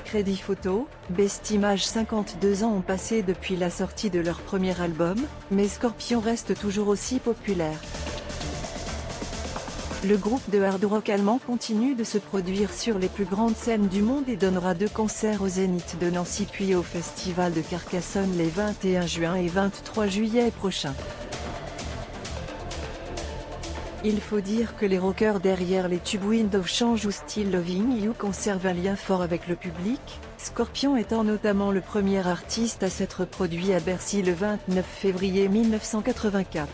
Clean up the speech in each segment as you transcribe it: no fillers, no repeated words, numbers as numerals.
Crédit photo, Best Image 52 ans ont passé depuis la sortie de leur premier album, mais Scorpions reste toujours aussi populaire. Le groupe de hard rock allemand continue de se produire sur les plus grandes scènes du monde et donnera 2 concerts au Zénith de Nancy puis au Festival de Carcassonne les 21 juin et 23 juillet prochains. Il faut dire que les rockers derrière les tubes Wind of Change ou Still Loving You conservent un lien fort avec le public, Scorpions étant notamment le premier artiste à s'être produit à Bercy le 29 février 1984.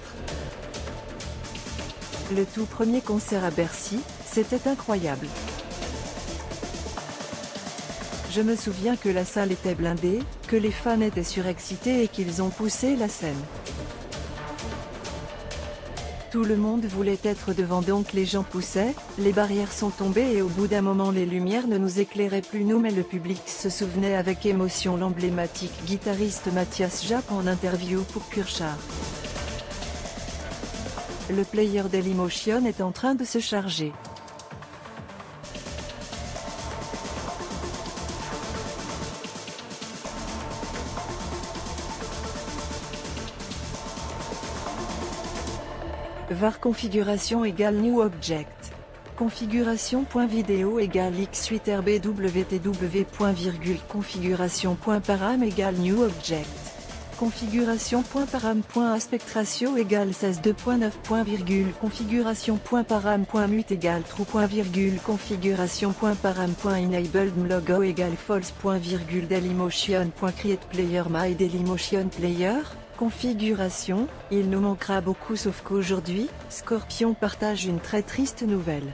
Le tout premier concert à Bercy, c'était incroyable. Je me souviens que la salle était blindée, que les fans étaient surexcités et qu'ils ont poussé la scène. Tout le monde voulait être devant donc les gens poussaient, les barrières sont tombées et au bout d'un moment les lumières ne nous éclairaient plus nous mais le public se souvenait avec émotion l'emblématique guitariste Matthias Japp en interview pour Pure Chart. Le player Dailymotion est en train de se charger. var configuration égale new object. Configuration.video égale x8rbwtw. Configuration.param égale new object. Configuration.param.aspect ratio égale 16:2.9. Configuration.param.mute égale true. Configuration.param.enabled logo égale false. Dailymotion.create player my Dailymotion player. Configuration, il nous manquera beaucoup sauf qu'aujourd'hui, Scorpions partage une très triste nouvelle.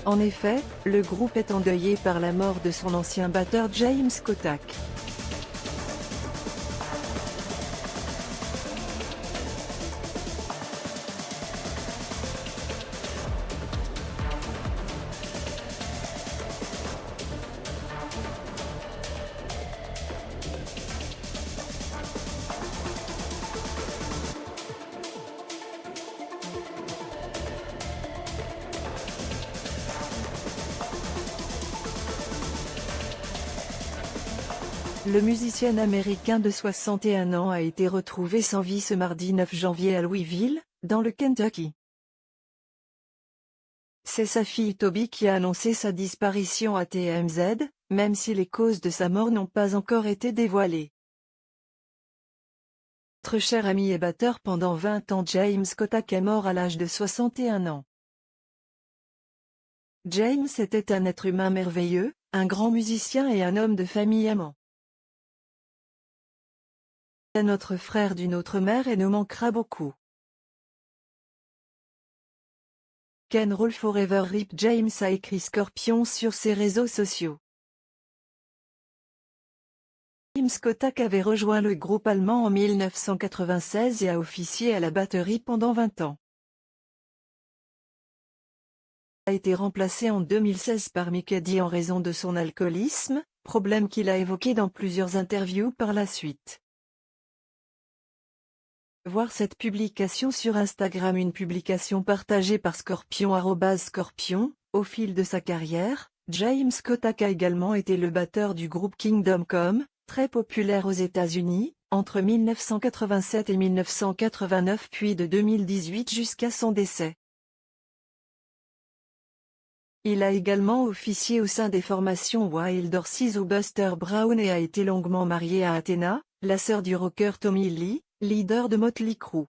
En effet, le groupe est endeuillé par la mort de son ancien batteur James Kotak. Le musicien américain de 61 ans a été retrouvé sans vie ce mardi 9 janvier à Louisville, dans le Kentucky. C'est sa fille Toby qui a annoncé sa disparition à TMZ, même si les causes de sa mort n'ont pas encore été dévoilées. Notre cher ami et batteur pendant 20 ans James Kotak est mort à l'âge de 61 ans. James était un être humain merveilleux, un grand musicien et un homme de famille aimant. C'est notre frère d'une autre mère et nous manquera beaucoup. Ken Roll Forever Rip James a écrit Scorpions sur ses réseaux sociaux. James Kotak avait rejoint le groupe allemand en 1996 et a officié à la batterie pendant 20 ans. Il a été remplacé en 2016 par Mick Eddy en raison de son alcoolisme, problème qu'il a évoqué dans plusieurs interviews par la suite. Voir cette publication sur Instagram. Une publication partagée par Scorpion @Scorpion. Au fil de sa carrière, James Kotak a également été le batteur du groupe Kingdom Come, très populaire aux États-Unis, entre 1987 et 1989 puis de 2018 jusqu'à son décès. Il a également officié au sein des formations Wild Horses ou Buster Brown et a été longuement marié à Athena, la sœur du rocker Tommy Lee, leader de Motley Crue.